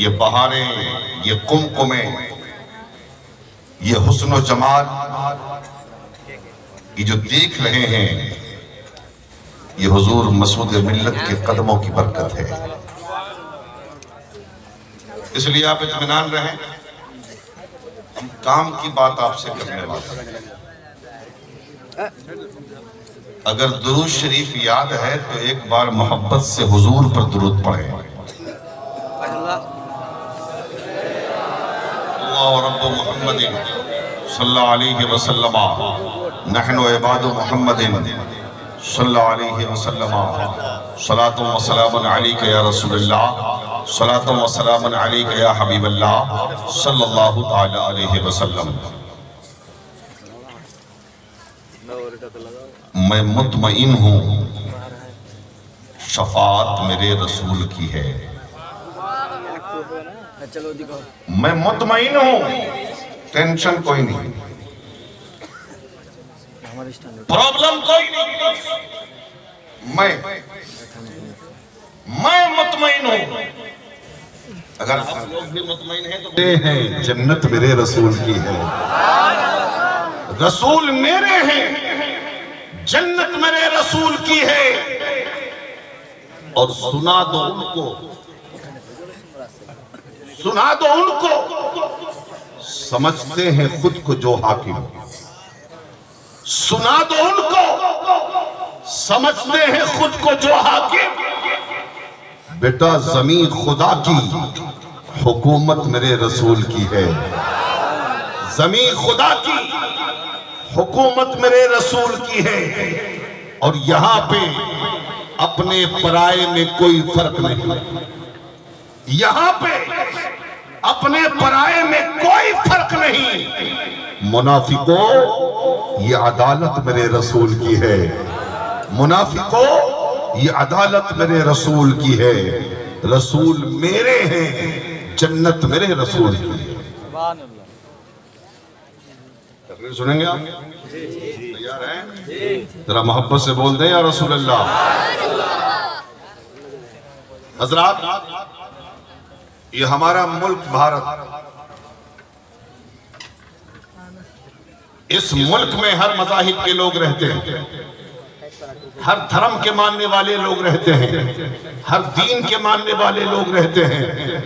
یہ بہاریں، یہ قمقمیں، یہ حسن و جمال یہ جو دیکھ رہے ہیں، یہ حضور مسعود ملت کے قدموں کی برکت ہے۔ اس لیے آپ اطمینان رہیں، ہم کام کی بات آپ سے کرنے والے ہیں۔ اگر درود شریف یاد ہے تو ایک بار محبت سے حضور پر درود پڑھیں۔ اللہ رب محمد صلی اللہ علیہ وسلم نحن عباد محمد صلی اللہ علیہ وسلم صلاۃ و سلام علیک یا رسول اللہ، صلاۃ و سلام علیک یا حبیب اللہ صلی اللہ تعالی علیہ وسلم۔ میں مطمئن ہوں شفاعت میرے رسول کی ہے۔ میں مطمئن ہوں، ٹینشن کوئی نہیں، پرابلم کوئی نہیں، میں مطمئن ہوں۔ اگر آپ لوگ بھی مطمئن ہیں تو ہیں جنت میرے رسول کی ہے، رسول میرے ہیں، جنت میرے رسول کی ہے۔ اور سنا دو ان کو، سنا دو ان کو، سمجھتے ہیں خود کو جو حاکم، سنا دو ان کو، سمجھتے ہیں خود کو جو حاکم۔ بیٹا زمین خدا کی، حکومت میرے رسول کی ہے، زمین خدا کی، حکومت میرے رسول کی ہے۔ اور یہاں پہ اپنے پرائے میں کوئی فرق نہیں، یہاں پہ اپنے پرائے میں کوئی فرق نہیں۔ منافقوں، یہ عدالت میرے رسول کی ہے، منافقوں یہ عدالت میرے رسول کی ہے۔ رسول میرے ہیں، جنت میرے رسول کی ہے۔ تقریر سنیں گے آپ؟ تیار ہیں؟ ذرا محبت سے بول دیں یا رسول اللہ۔ حضرات، یہ ہمارا ملک بھارت، اس ملک میں ہر مذاہب کے لوگ رہتے ہیں، ہر دھرم کے ماننے والے لوگ رہتے ہیں، ہر دین کے ماننے والے لوگ رہتے ہیں،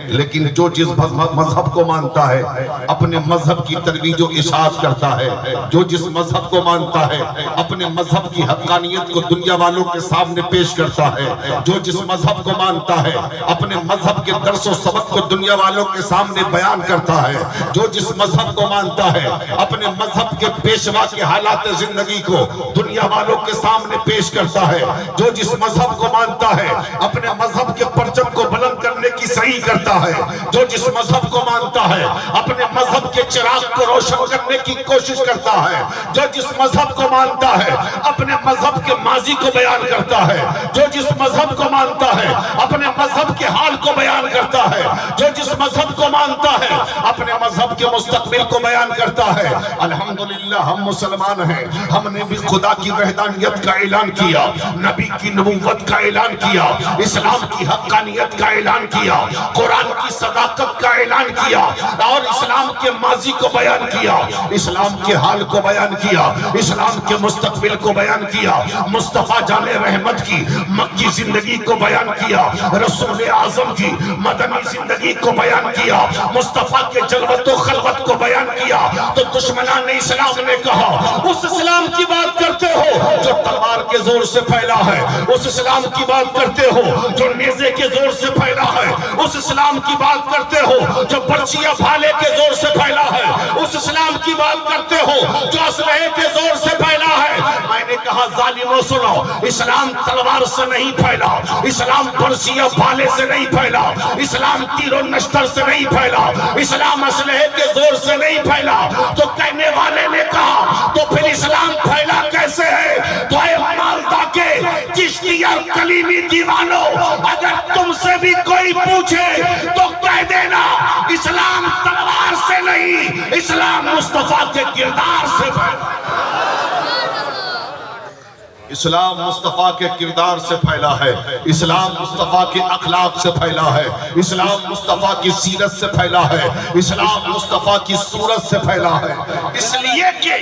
لیکن جو جس مذہب کو مانتا ہے اپنے مذہب کی ترویج و اشاعت کرتا ہے، جو جس مذہب کو مانتا ہے اپنے مذہب کی حقانیت کو دنیا والوں کے سامنے پیش کرتا ہے، جو جس مذہب کو مانتا ہے اپنے مذہب کے درس و سبق کو دنیا والوں کے سامنے بیان کرتا ہے، جو جس مذہب کو مانتا ہے اپنے مذہب کے پیشوا کے حالات زندگی کو دنیا والوں کے سامنے پیش کرتا ہے، جو جس مذہب کو مانتا ہے اپنے مذہب کے پرچم کو بلند کرنے کی صحیح کرتا ہے، جو جس مذہب کو مانتا ہے اپنے مذہب کے چراغ کو روشن کرنے کی کوشش کرتا ہے، جو جس مذہب کو مانتا ہے اپنے مذہب کے ماضی کو بیان کرتا ہے، جو جس مذہب کو مانتا ہے اپنے مذہب کے حال کو بیان کرتا ہے، جو جس مذہب کو مانتا ہے اپنے مذہب کے مستقبل کو بیان کرتا ہے۔ الحمدللہ ہم مسلمان ہیں، ہم نے بھی خدا کی وحدانیت کا اعلان کیا، نبی کی نبوت کا اعلان کیا، اسلام کی حقانیت کا اعلان کیا، قرآن کی صداقت کا اعلان کیا، اور اسلام کے ماضی کو بیان کیا، اسلام کے حال کو بیان کیا، اسلام کے مستقبل کو بیان کیا، مصطفیٰ جان رحمت کی مکی زندگی کو بیان کیا، رسول اعظم کی مدنی زندگی کو بیان کیا، مصطفیٰ کے جلوت و خلوت کو بیان کیا۔ تو دشمنان اسلام نے کہا اس اسلام کی بات کرتے ہو جو تلوار کے زور سے پھیلا ہے، اس اسلام کی بات کرتے ہو جو نیزے کے زور سے پھیلا ہے، اس اسلام کی بات کرتے ہو جو برچیاں بھالے کے زور سے پھیلا ہے، اس اسلام کی بات کرتے ہو جو اسلحے کے زور سے پھیلا ہے۔ میں نے کہا ظالموں سنو، اسلام تلوار سے نہیں پھیلا، اسلام برچیاں بھالے سے نہیں پھیلا، اسلام تیر و نشتر سے نہیں پھیلا، اسلام اسلحے کے زور سے نہیں پھیلا۔ تو کہنے والے نے کہا تو پھر اسلام پھیلا کیسے ہے؟ تو اے مالدہ کے چشتی اور کلیمی دیوانوں، اگر تم سے بھی کوئی پوچھے تو کہہ دینا اسلام تلوار سے نہیں، اسلام مصطفیٰ کے کردار سے پھیلا۔ اسلام مصطفیٰ کے کردار سے پھیلا ہے، اسلام مصطفیٰ کے اخلاق سے پھیلا ہے، اسلام مصطفیٰ کی سیرت سے پھیلا ہے، اسلام مصطفیٰ کی صورت سے پھیلا ہے۔ اس لیے کہ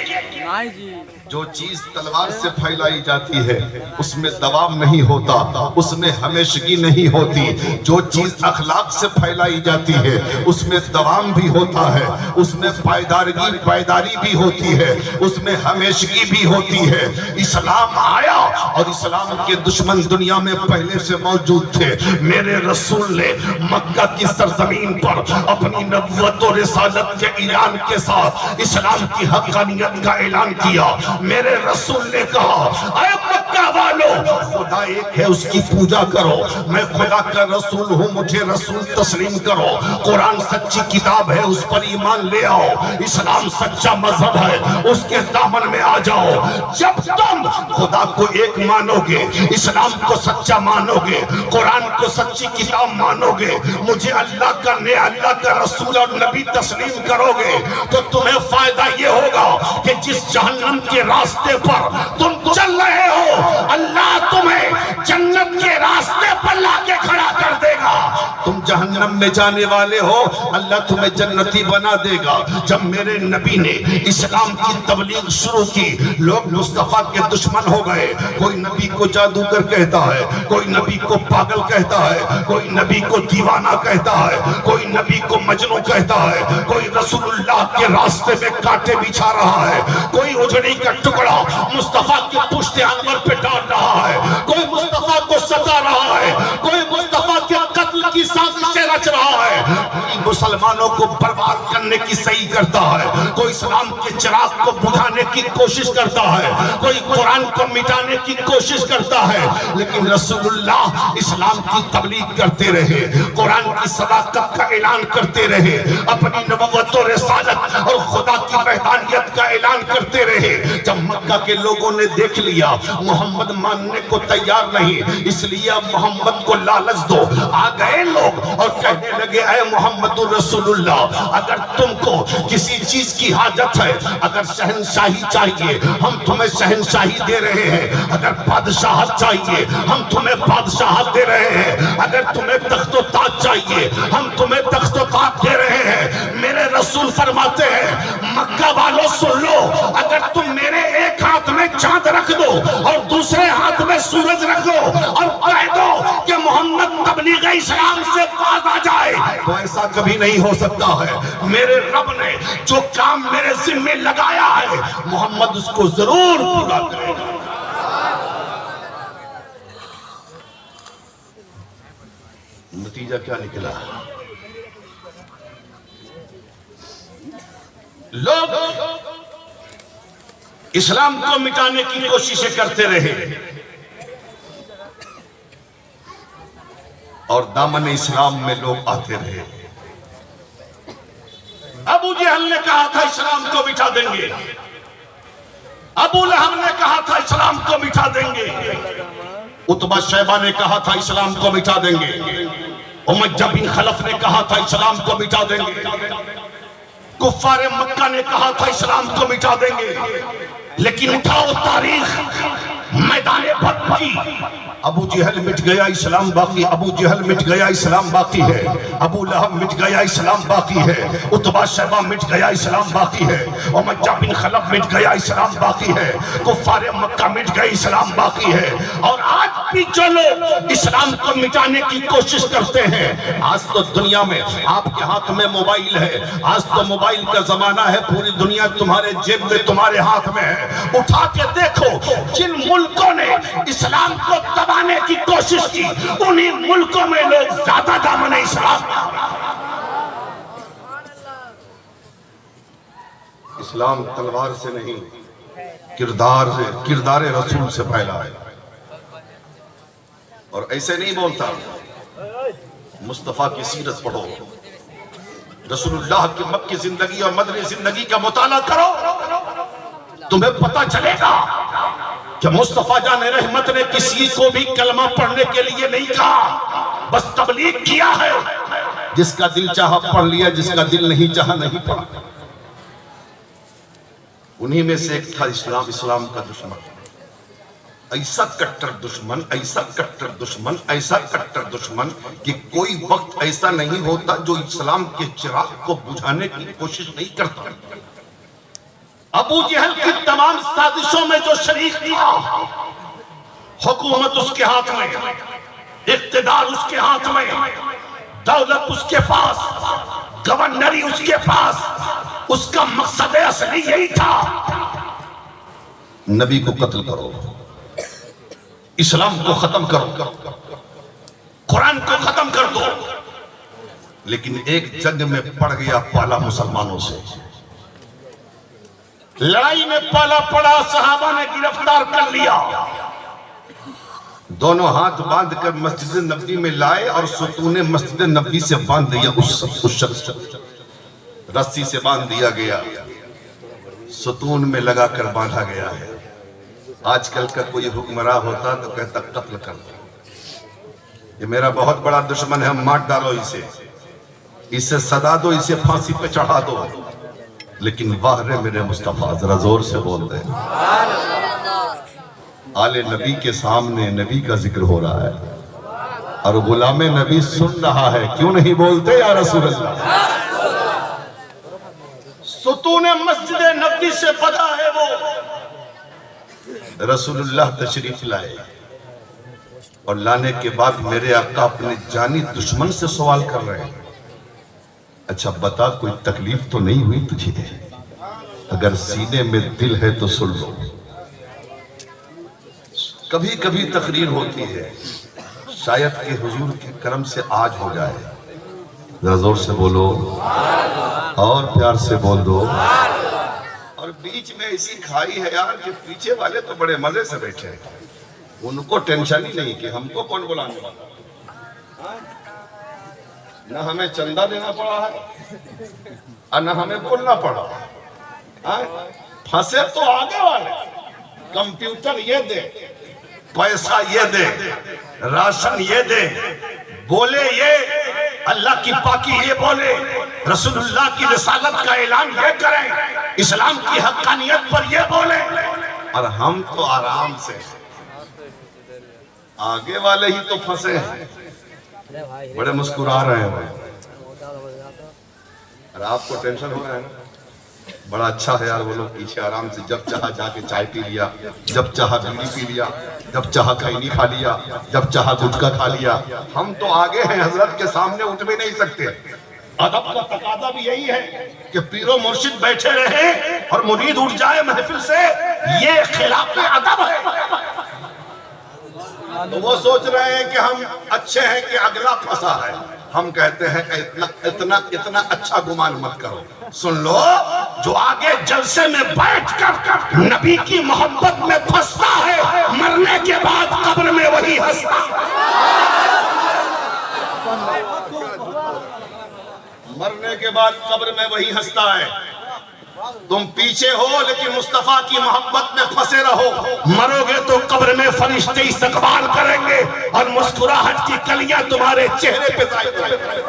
جو چیز تلوار سے پھیلائی جاتی ہے اس میں دوام نہیں ہوتا، اس میں ہمیشگی نہیں ہوتی۔ جو چیز اخلاق سے پھیلائی جاتی ہے اس میں دوام بھی ہوتا ہے، اس میں پائیداری بھی ہوتی ہے، اس میں ہمیشگی بھی ہوتی ہے۔ اسلام آیا اور اسلام کے دشمن دنیا میں پہلے سے موجود تھے۔ میرے رسول نے مکہ کی سرزمین پر اپنی نبوت و رسالت کے اعلان کے ساتھ اسلام کی حقانیت کا اعلان کیا۔ میرے رسول نے کہا اے مکہ والو، خدا ایک ہے، اس کی پوجا کرو، میں خدا کا رسول ہوں، مجھے رسول تسلیم کرو، قرآن سچی کتاب ہے، اس پر ایمان لے آؤ، اسلام سچا مذہب ہے، اس کے دامن میں آ جاؤ۔ جب تم خدا کو ایک مانو گے، اسلام کو سچا مانو گے، قرآن کو سچی کتاب مانو گے، مجھے اللہ کا رسول اور نبی تسلیم کرو گے، تو تمہیں فائدہ یہ ہوگا کہ جس جہنم کے راستے پر تم چل رہے ہو، اللہ تمہیں جنت کے راستے پر لا کے کھڑا کر دے گا۔ تم جہنم میں جانے والے ہو، اللہ تمہیں جنتی بنا دے گا۔ جب میرے نبی نے اسلام کی تبلیغ شروع کی، لوگ مصطفیٰ کے دشمن ہو گئے۔ کوئی نبی کو جادوگر کہتا ہے، کوئی نبی کو پاگل کہتا ہے، کوئی نبی کو دیوانہ کہتا ہے، کوئی نبی کو مجنون کہتا ہے، کوئی رسول اللہ کے راستے میں کانٹے بچھا رہا ہے، کوئی اجڑی کا ٹکڑا مصطفیٰ کی پشت انور پہ ڈال رہا ہے، کوئی مصطفیٰ کو ستا رہا ہے، کوئی مصطفیٰ کے قتل کی سازشیں رچ رہا ہے، کوئی مسلمانوں کو برباد کرنے کی صحیح کرتا ہے، کوئی اسلام کے چراغ کو بجھانے کی کوشش کرتا ہے، کوئی قرآن کو مٹانے کی کوشش کرتا ہے۔ لیکن رسول اللہ اسلام کی تبلیغ کرتے رہے، قرآن کی صداقت کا اعلان کرتے رہے، اپنی نبوت و رسالت اور خدا کی وحدانیت کا اعلان کرتے رہے۔ جب مکہ کے لوگوں نے دیکھ لیا محمد ماننے کو تیار نہیں، اس لیے محمد کو لالچ دو، آ گئے لوگ اور کہنے لگے اے محمد رسول اللہ، اگر تم کو کسی چیز کی حاجت ہے، اگر شہنشاہی چاہیے ہم تمہیں شہنشاہی دے رہے ہیں، اگر بادشاہت چاہیے ہم تمہیں بادشاہت دے رہے ہیں، اگر تمہیں تخت و تاج چاہیے ہم تمہیں تخت و تاج دے رہے ہیں۔ میرے رسول فرماتے ہیں مکہ والوں سن لو، اگر تم میرے ایک ہاتھ میں چاند رکھ دو اور دوسرے ہاتھ میں سورج رکھ دو اور کہہ دو کہ محمد تبلیغ اسلام سے باز آ جائے، تو ایسا کبھی نہیں ہو سکتا ہے۔ میرے رب نے جو کام میرے ذمہ لگایا ہے محمد اس کو ضرور پورا کرے گا۔ نتیجہ کیا نکلا؟ لوگ اسلام کو مٹانے کی کوششیں کرتے رہے اور دامن اسلام میں لوگ آتے رہے۔ ابو جہل نے کہا تھا اسلام کو مٹا دیں گے، ابو لہب نے کہا تھا اسلام کو مٹا دیں گے، عتبہ شیبہ نے کہا تھا اسلام کو مٹا دیں گے، امیہ بن خلف نے کہا تھا اسلام کو مٹا دیں گے، کفار مکہ نے کہا تھا اسلام کو مٹا دیں گے۔ لیکن اٹھاؤ تاریخ، میدان بدر کی، ابو جہل مٹ گیا اسلام باقی، ابو جہل مٹ گیا اسلام باقی ہے، ابو لہب مٹ گیا اسلام باقی ہے، عتبہ شیبہ مٹ گیا اسلام باقی ہے، امیہ بن خلف مٹ گیا اسلام باقی ہے، کفار مکہ مٹ گئے اسلام باقی ہے۔ اور آج بھی جو لوگ اسلام کو مٹانے کی کوشش کرتے ہیں، آج تو دنیا میں آپ کے ہاتھ میں موبائل ہے، آج تو موبائل کا زمانہ ہے، پوری دنیا تمہارے جیب میں تمہارے ہاتھ میں ہے، اٹھا کے دیکھو جن ملکوں نے اسلام کو دبانے کی کوشش کی انہی ملکوں میں لوگ زیادہ دامن اسلام۔ اسلام تلوار سے نہیں کردار رسول سے پھیلا ہے، اور ایسے نہیں بولتا، مصطفیٰ کی سیرت پڑھو، رسول اللہ کی مکی زندگی اور مدنی زندگی کا مطالعہ کرو، تمہیں پتہ چلے گا کہ مصطفیٰ جان رحمت نے کسی کو بھی کلمہ پڑھنے کے لیے نہیں کہا، بس تبلیغ کیا ہے، جس کا دل چاہا پڑھ لیا، جس کا دل نہیں چاہا نہیں پڑھا۔ انہی میں سے ایک تھا اسلام کا دشمن، ایسا کٹر دشمن، ایسا کٹر دشمن، ایسا کٹر دشمن کہ کوئی وقت ایسا نہیں ہوتا جو اسلام کے چراغ کو بجھانے کی کوشش نہیں کرتا۔ ابو جہل کی تمام سازشوں میں جو شریک تھا، حکومت اس کے ہاتھ میں، اقتدار اس کے ہاتھ میں، دولت اس کے پاس، گورنری اس کے پاس، اس کا مقصد اصلی یہی تھا، نبی کو قتل کرو، اسلام کو ختم کرو، قرآن کو ختم کر دو۔ لیکن ایک جنگ میں پڑ گیا پالا مسلمانوں سے، لڑائی میں پالا پڑا، صحابہ نے گرفتار کر لیا، دونوں ہاتھ باندھ کر مسجد نبوی میں لائے اور ستون مسجد نبوی سے باندھ دیا، اس شخص رسی سے باندھ دیا گیا، ستون میں لگا کر باندھا گیا ہے۔ آج کل کا کوئی حکمراں ہوتا تو کہتا قتل کر دو، یہ میرا بہت بڑا دشمن ہے، مار ڈالو اسے سزا دو، اسے پھانسی پہ چڑھا دو۔ لیکن واہ رے میرے مصطفیٰ، ذرا زور سے بول دیں، آل نبی کے سامنے نبی کا ذکر ہو رہا ہے اور غلام نبی سن رہا ہے، کیوں نہیں بولتے یا رسول اللہ؟ ستون مسجد نبوی سے بدا ہے وہ، رسول اللہ تشریف لائے اور لانے کے بعد میرے آقا اپنے جانی دشمن سے سوال کر رہے ہیں، اچھا بتا کوئی تکلیف تو نہیں ہوئی تجھے؟ اگر سینے میں دل ہے تو سن لو۔ کبھی کبھی تقریر ہوتی ہے، شاید کہ حضور کے کرم سے آج ہو جائے، ذرا زور سے بولو اور پیار سے بول دو۔ اور بیچ میں ایسی کھائی ہے یار کہ پیچھے والے تو بڑے مزے سے بیٹھے ہیں، ان کو ٹینشن ہی نہیں کہ ہم کو کون بلانے والا، نہ ہمیں چندہ دینا پڑا ہے اور نہ ہمیں بولنا پڑا۔ پھنسے تو آگے والے، کمپیوٹر یہ دے، پیسہ یہ دے، راشن یہ دے، بولے یہ اللہ کی پاکی یہ بولے، رسول اللہ کی رسالت کا اعلان یہ کریں، اسلام کی حقانیت پر یہ بولے، اور ہم تو آرام سے، آگے والے ہی تو پھنسے ہیں، بڑے مسکرا رہے ہیں، اور آپ کو ٹینشن ہو رہا ہے نا؟ بڑا اچھا ہے یار، وہ لوگ پیچھے آرام سے جب چاہا جا کے چائے پی لیا، جب چاہا بیڑی پی لیا، جب چاہا کھینی کھا لیا، جب چاہا گٹکا کھا لیا۔ ہم تو آگے ہیں، حضرت کے سامنے اٹھ بھی نہیں سکتے۔ ادب کا تقاضا بھی یہی ہے کہ پیر و مرشد بیٹھے رہے اور مرید اٹھ جائے محفل سے، یہ خلاف ادب ہے۔ تو وہ سوچ رہے ہیں کہ ہم اچھے ہیں کہ اگلا پھنسا ہے، ہم کہتے ہیں اتنا اچھا گمان مت کرو۔ سن لو، جو آگے جلسے میں بیٹھ کر نبی کی محبت میں پھنستا ہے، مرنے کے بعد قبر میں وہی ہنستا ہے، مرنے کے بعد قبر میں وہی ہنستا ہے۔ تم پیچھے ہو لیکن مصطفیٰ کی محبت میں پھنسے رہو، مرو گے تو قبر میں فرشتے استقبال کریں گے اور مسکراہٹ کی کلیاں تمہارے چہرے پہ ظاہر کریں گے۔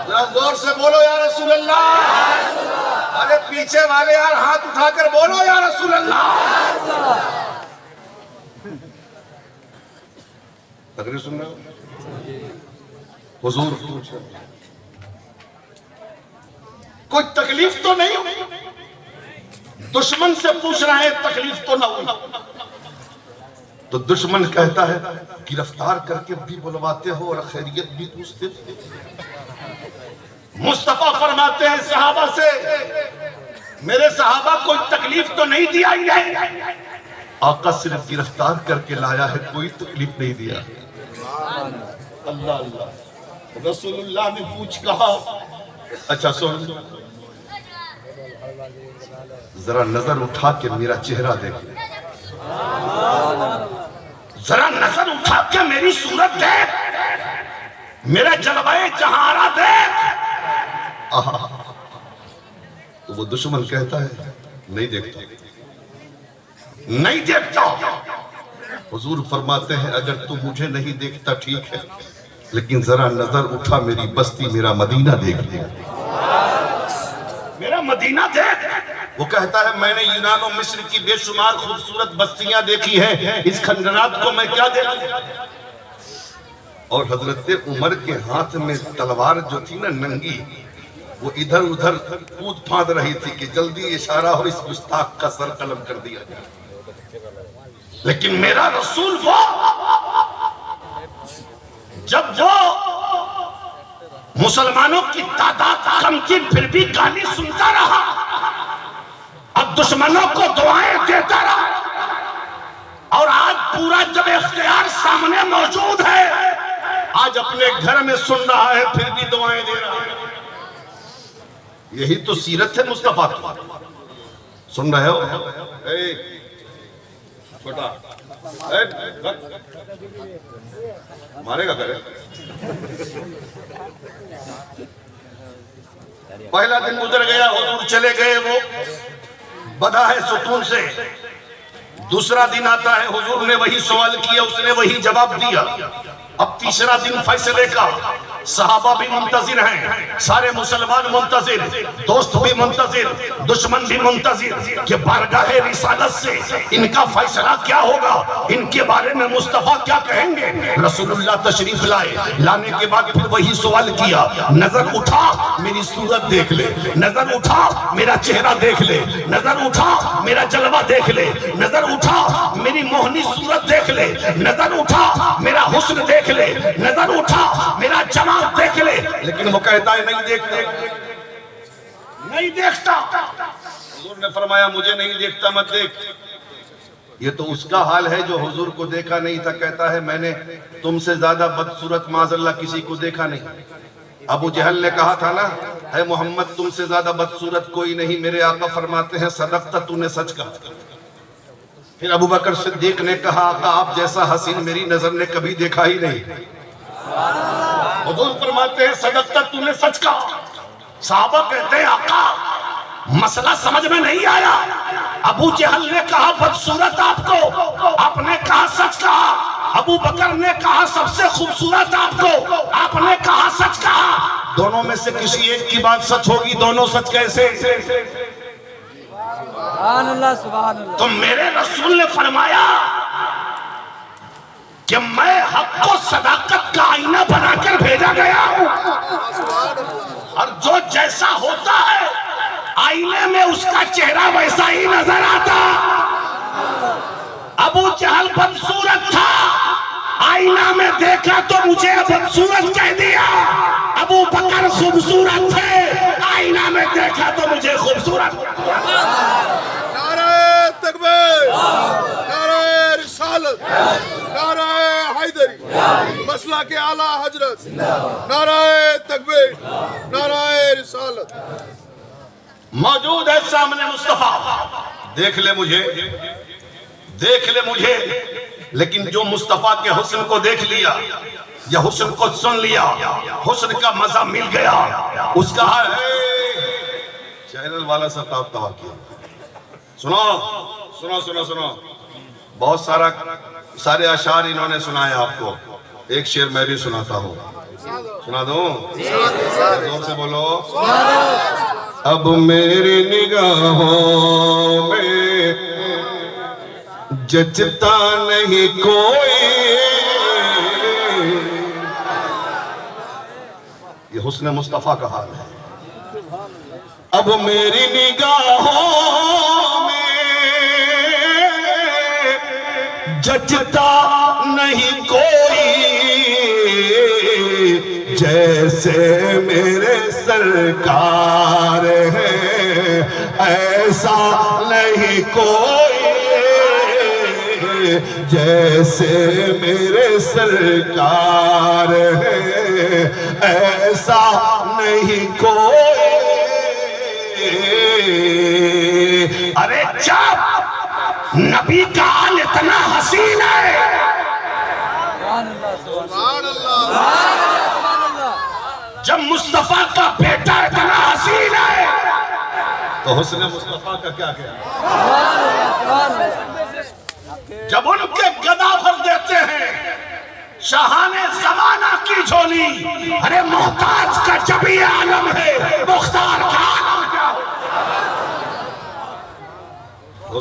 ذرا زور سے بولو یا رسول اللہ، ارے پیچھے والے یار ہاتھ اٹھا کر بولو یا رسول اللہ۔ تقریر سن رہے ہو؟ حضور کوئی تکلیف تو نہیں ہوئی؟ دشمن سے پوچھ رہے ہیں تکلیف تو نہ ہوئی؟ تو دشمن کہتا ہے گرفتار کر کے بھی بلواتے ہو اور خیریت بھی پوچھتے ہو۔ مصطفیٰ فرماتے ہیں صحابہ سے، میرے صحابہ کوئی تکلیف تو نہیں دیا ہی ہے؟ آقا صرف گرفتار کر کے لایا ہے، کوئی تکلیف نہیں دیا۔ اللہ اللہ، رسول اللہ نے پوچھ کہا، اچھا سن، ذرا نظر اٹھا کے میرا چہرہ دیکھ، ذرا نظر اٹھا کے میری صورت دیکھ، میرا جلوہ جہارہ دیکھ۔ تو وہ دشمن کہتا ہے نہیں دیکھتا، نہیں دیکھتا۔ حضور فرماتے ہیں اگر تو مجھے نہیں دیکھتا ٹھیک ہے، لیکن ذرا نظر اٹھا میری بستی، میرا مدینہ دیکھ لیا، میرا مدینہ دیکھ۔ وہ کہتا ہے میں نے یونان و مصر کی بے شمار خوبصورت بستیاں دیکھی ہیں، اس کھنڈرات کو میں کیا دیکھوں؟ اور حضرت عمر کے ہاتھ میں تلوار جو تھی نا ننگی، وہ ادھر ادھر کود پھاند رہی تھی کہ جلدی اشارہ ہو اس گستاخ کا سر قلم کر دیا جائے۔ لیکن میرا رسول وہ جب وہ مسلمانوں کی تعداد کم تھی پھر بھی گالی سنتا رہا، اب دشمنوں کو دعائیں دیتا رہا، اور آج پورا جب اختیار سامنے موجود ہے، آج اپنے گھر میں سن رہا ہے پھر بھی دعائیں دے رہا ہے۔ یہی تو سیرت ہے مصطفیٰ کی۔ سن رہے ہو؟ چھوٹا مارے گا کرے۔ پہلا دن گزر گیا، حضور چلے گئے، وہ بدا ہے ستون سے۔ دوسرا دن آتا ہے، حضور نے وہی سوال کیا، اس نے وہی جواب دیا۔ اب تیسرا دن فیصلے کا، صحابہ بھی منتظر ہیں، سارے مسلمان منتظر، دوست بھی منتظر، دشمن بھی منتظر کہ بارگاہ رسالت سے ان کا فیصلہ کیا ہوگا، ان کے بارے میں مصطفیٰ کیا کہیں گے۔ رسول اللہ تشریف لائے، لانے کے بعد پھر وہی سوال کیا، نظر اٹھا میری صورت دیکھ لے، نظر اٹھا میرا چہرہ دیکھ لے، نظر اٹھا میرا جلوہ دیکھ لے، نظر اٹھا میری موہنی صورت دیکھ لے، نظر اٹھا میرا حسن دیکھ لے، نظر اٹھا میرا جمال دیکھ لے۔ لیکن وہ کہتا ہے نہیں دیکھتے، نہیں دیکھتا۔ حضور نے فرمایا مجھے نہیں دیکھتا مت دیکھ۔ یہ تو اس کا حال ہے جو حضور کو دیکھا نہیں تھا، کہتا ہے میں نے تم سے زیادہ بدصورت معاذ اللہ کسی کو دیکھا نہیں۔ ابو جہل نے کہا تھا نا اے محمد تم سے زیادہ بدصورت کوئی نہیں، میرے آقا فرماتے ہیں صدقت، تو نے سچ کہا۔ پھر ابو بکر صدیق نے کہا آقا آپ جیسا حسین میری نظر نے کبھی دیکھا ہی نہیں۔ حضور فرماتے ہیں صدقت، تو نے سچ کہا۔ صحابہ کہتے ہیں آقا مسئلہ سمجھ میں نہیں آیا، ابو جہل نے کہا بدصورت آپ کو، آپ نے کہا سچ کہا، ابو بکر نے کہا سب سے خوبصورت آپ کو، آپ نے کہا سچ کہا۔ دونوں میں سے کسی ایک کی بات سچ ہوگی، دونوں سچ کیسے؟ سبحان اللہ سبحان اللہ۔ تو میرے رسول نے فرمایا کہ میں حق کو صداقت کا آئینہ بنا کر بھیجا گیا ہوں، اور جو جیسا ہوتا ہے آئینے میں اس کا چہرہ ویسا ہی نظر آتا۔ ابو جہل بدصورت تھا، آئینہ میں دیکھا تو مجھے بدصورت کہہ دیا، ابو بکر خوبصورت تھے، آئینہ میں دیکھا تو مجھے خوبصورت۔ نعرہ تکبیر، نعرہ رسالت، نعرہ حیدری، مسلک اعلیٰ حضرت، نعرہ تکبیر، نعرہ رسالت۔ موجود ہے سامنے مصطفیٰ، دیکھ لے مجھے، دیکھ لے مجھے، لیکن جو مصطفیٰ کے حسن کو دیکھ لیا یا حسن کو سن لیا، حسن کا مزہ مل گیا، اس کا حال ہے چینل والا سا تاوا کیا۔ سنو سنو سنو سنو، بہت سارے اشعار انہوں نے سنائے آپ کو، ایک شعر میں بھی سناتا ہوں، سنا دوں؟ زور سے بولو۔ اب میری نگاہوں میں جچتا نہیں کوئی، یہ حسن مصطفیٰ کا حال ہے۔ اب میری نگاہوں میں جچتا نہیں کوئی، جیسے میرے سرکار ہے ایسا نہیں کوئی، جیسے میرے سرکار ہے ایسا نہیں کوئی۔ ارے جب نبی کا حال اتنا حسین ہے، جب مصطفیٰ کا بیٹا اتنا حسین ہے، تو حسن مصطفیٰ کا کیا کیا؟ جب ان کے گدا بھر دیتے ہیں شاہان زمانہ کی جھولی، ارے محتاج کا جب یہ عالم ہے، مختار کا عالم کیا ہو؟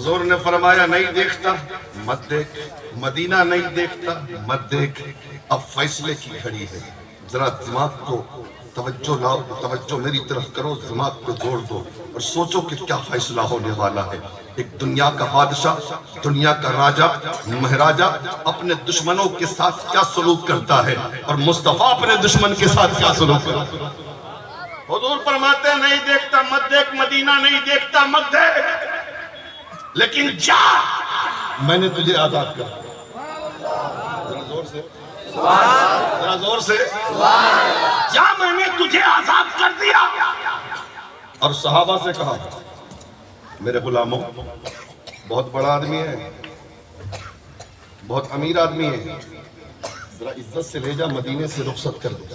حضور نے فرمایا نہیں دیکھتا مت دیکھ، مدینہ نہیں دیکھتا مت دیکھ، اب فیصلے کی گھڑی ہے، ذرا دماغ کو توجہ لاؤ، توجہ میری طرف کرو، دماغ کو جوڑ دو اور سوچو کہ کیا فیصلہ ہونے والا ہے۔ ایک دنیا کا بادشاہ، دنیا کا راجہ، مہراجہ اپنے دشمنوں کے ساتھ کیا سلوک کرتا ہے اور مصطفیٰ اپنے دشمن کے ساتھ کیا سلوک کرتا ہے۔ حضور فرماتے ہیں نہیں دیکھتا مت دیکھ، مدینہ نہیں دیکھتا مت دیکھ، لیکن جا میں نے تجھے آزاد کر دیا۔ ذرا زور سے، ذرا زور سے، جا میں نے تجھے آزاد کر دیا۔ اور صحابہ سے کہا میرے غلاموں، بہت بڑا آدمی ہے، بہت امیر آدمی ہے، ذرا عزت سے لے جا، مدینے سے رخصت کر دے،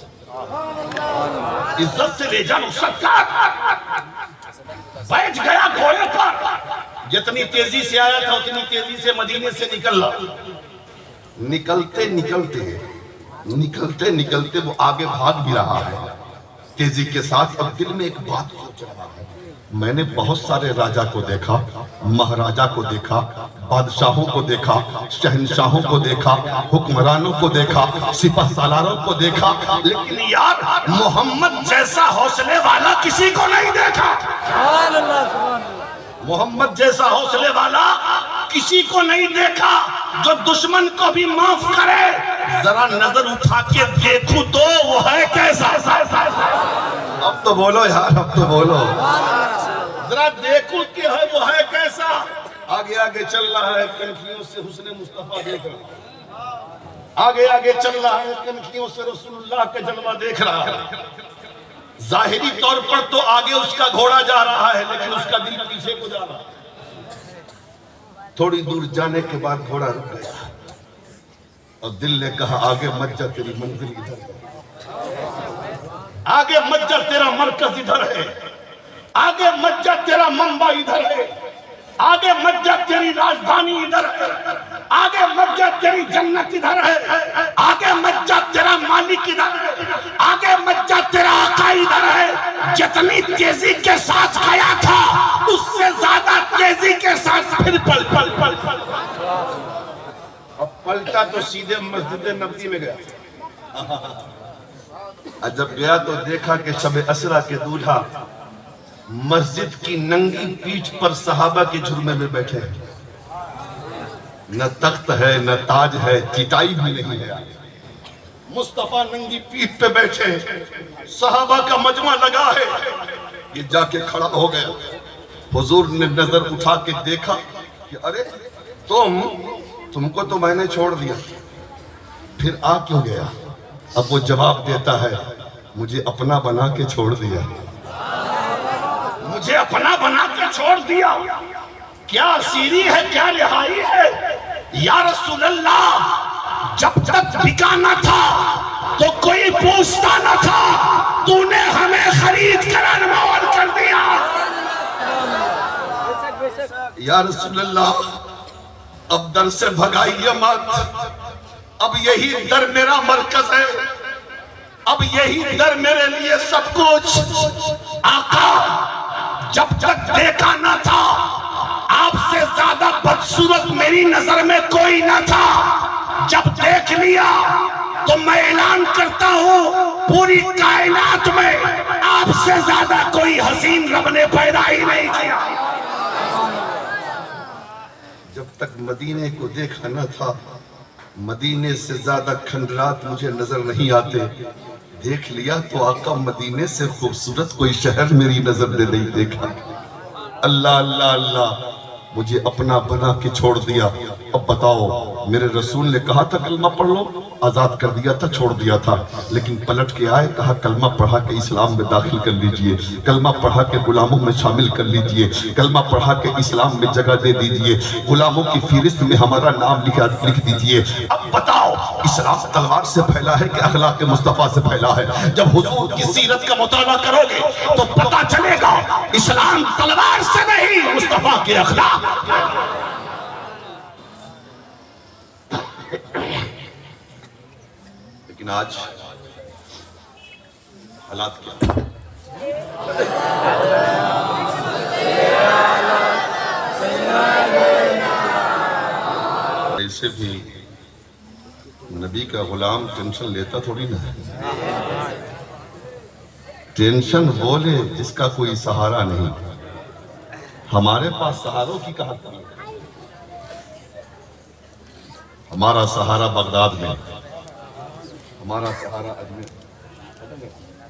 عزت سے لے جا، رخصت کر۔ بیٹھ گیا گھوڑے پر، جتنی تیزی سے آیا تھا اتنی تیزی سے مدینے سے نکل رہا۔ نکلتے نکلتے وہ آگے بھاگ بھی رہا ہے تیزی کے ساتھ، اور دل میں ایک بات سوچ رہا ہے، میں نے بہت سارے راجہ کو دیکھا، مہاراجہ کو دیکھا، بادشاہوں کو دیکھا، شہنشاہوں کو دیکھا، حکمرانوں کو دیکھا، سپہ سالاروں کو دیکھا، لیکن یار محمد جیسا حوصلے والا کسی کو نہیں دیکھا۔ سبحان اللہ سبحان اللہ۔ محمد جیسا حوصلے والا کسی کو نہیں دیکھا جو دشمن کو بھی معاف کرے۔ ذرا نظر اٹھا کے دیکھوں تو وہ ہے کیسا۔ اب تو بولو یار، اب تو بولو، ذرا دیکھوں کہ وہ ہے کیسا۔ آگے آگے چل رہا ہے، کنکھیوں سے حسن مصطفیٰ دیکھ رہا ہے، آگے آگے چل رہا ہے، کنکھیوں سے رسول اللہ کا جلوہ دیکھ رہا ہے۔ ظاہری طور پر تو آگے اس کا گھوڑا جا رہا ہے، لیکن اس کا دل پیچھے کو جا رہا ہے۔ تھوڑی دور جانے کے بعد گھوڑا رک گیا اور دل نے کہا آگے مت جا، تیری منزل ادھر ہے، آگے مت جا، تیرا مرکز ادھر ہے، آگے مت جا، تیرا منبع ادھر ہے، آگے مت جا، تیری راجدھانی ادھر ہے، آگے مت جا، تیری جنت ادھر ہے، آگے مت جا، تیرا مالک ادھر ہے، آگے مت جا، تیرا آقا ادھر ہے۔ جتنی تیزی کے ساتھ آیا تھا اس سے زیادہ تیزی کے ساتھ پھر پل اب پلٹا تو سیدھے مسجد نبوی میں گیا۔ جب گیا تو دیکھا کہ شب اسرا کے دولہا مسجد کی ننگی پیٹھ پر صحابہ کے جھرمے میں بیٹھے ہیں، نہ تخت ہے نہ تاج ہے، چٹائی بھی نہیں ہے، مصطفیٰ ننگی پیٹھ پہ بیٹھے ہیں، صحابہ کا مجمع لگا ہے۔ یہ جا کے کھڑا ہو گیا، حضور نے نظر اٹھا کے دیکھا کہ ارے تم کو تو میں نے چھوڑ دیا، پھر آ کیوں گیا؟ اب وہ جواب دیتا ہے مجھے اپنا بنا کے چھوڑ دیا، مجھے اپنا بنا کے چھوڑ دیا۔ کیا اسیری ہے، کیا رہائی ہے؟ یا رسول اللہ جب تک بکا نہ تھا تو کوئی پوچھتا نہ تھا، تو نے ہمیں خرید کر انمول کر دیا۔ یا رسول اللہ اب در سے بھگائیے مت، اب یہی در میرا مرکز ہے، اب یہی در میرے لیے سب کچھ۔ آقا جب تک دیکھا نہ تھا آپ سے زیادہ بدصورت میری نظر میں کوئی نہ تھا، جب دیکھ لیا تو میں اعلان کرتا ہوں پوری کائنات میں آپ سے زیادہ کوئی حسین رب نے پیدا ہی نہیں کیا۔ جب تک مدینے کو دیکھا نہ تھا مدینے سے زیادہ کھنڈرات مجھے نظر نہیں آتے، دیکھ لیا تو آقا مدینے سے خوبصورت کوئی شہر میری نظر نے نہیں دیکھا۔ اللہ اللہ اللہ مجھے اپنا بنا کے چھوڑ دیا۔ اب بتاؤ میرے رسول نے کہا تھا کلمہ پڑھ لو، آزاد کر دیا تھا، چھوڑ دیا تھا، لیکن پلٹ کے آئے کہا کلمہ پڑھا کے اسلام میں داخل کر لیجئے، کلمہ پڑھا کے غلاموں میں شامل کر لیجئے، کلمہ پڑھا کے اسلام میں جگہ دے دیجئے، غلاموں کی فہرست میں ہمارا نام لکھ دیجئے۔ اب بتاؤ اسلام تلوار سے پھیلا ہے کہ اخلاق مصطفیٰ سے پھیلا ہے؟ جب حضور کی سیرت کا مطالعہ کرو گے تو پتہ چلے گا اسلام تلوار سے نہیں، مصطفیٰ کے اخلاق۔ لیکن آج حالات کیا ہیں؟ ویسے بھی نبی کا غلام ٹینشن لیتا تھوڑی نہ ہے، ٹینشن بولے جس کا کوئی سہارا نہیں. ہمارے پاس سہاروں کی کہاں کمی ہے؟ ہمارا سہارا بغداد میں، ہمارا سہارا اجمیر،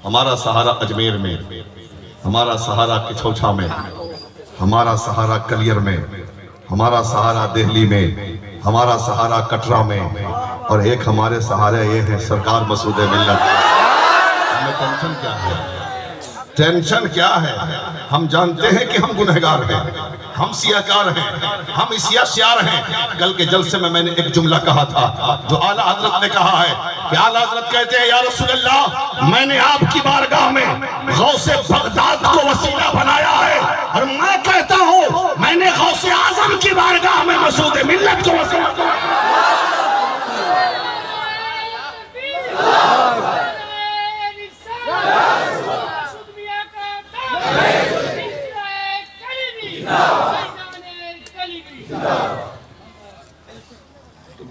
ہمارا سہارا اجمیر میں، ہمارا سہارا کچھوچھا میں، ہمارا سہارا کلیر میں، ہمارا سہارا دہلی میں، ہمارا سہارا کٹرا میں، اور ایک ہمارے سہارے یہ ہیں سرکار مسعود ملت. ہمیں ٹینشن کیا ہے؟ ٹینشن کیا ہے؟ ہم جانتے ہیں کہ ہم گنہگار ہیں، ہم سیاہکار ہیں، ہم سیاہ ہیں. کل کے جلسے میں نے ایک جملہ کہا تھا جو اعلیٰ حضرت نے کہا ہے کہ اعلیٰ حضرت کہتے ہیں یا رسول اللہ میں نے آپ کی بارگاہ میں غوث بغداد کو وسیلہ بنایا ہے، اور میں کہتا ہوں میں نے غوث اعظم کی بارگاہ میں مسعود ملت کو وسیلہ بنایا.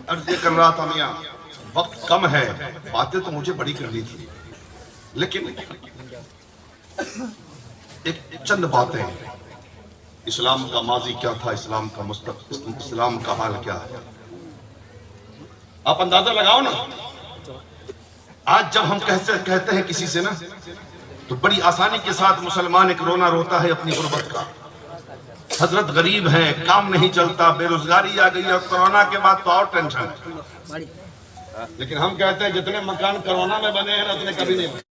عرض یہ کر رہا تھا میاں وقت کم ہے، باتیں تو مجھے بڑی کرنی تھی، لیکن ایک چند باتیں، اسلام کا ماضی کیا تھا، اسلام کا مستقبل، اسلام کا حال کیا ہے. آپ اندازہ لگاؤ نا، آج جب ہم کہتے ہیں کسی سے نا تو بڑی آسانی کے ساتھ مسلمان ایک رونا روتا ہے اپنی غربت کا. حضرت غریب ہیں، کام نہیں چلتا، بے روزگاری آ گئی ہے، اور کرونا کے بعد تو اور ٹینشن. لیکن ہم کہتے ہیں جتنے مکان کرونا میں بنے ہیں اتنے کبھی نہیں بنے.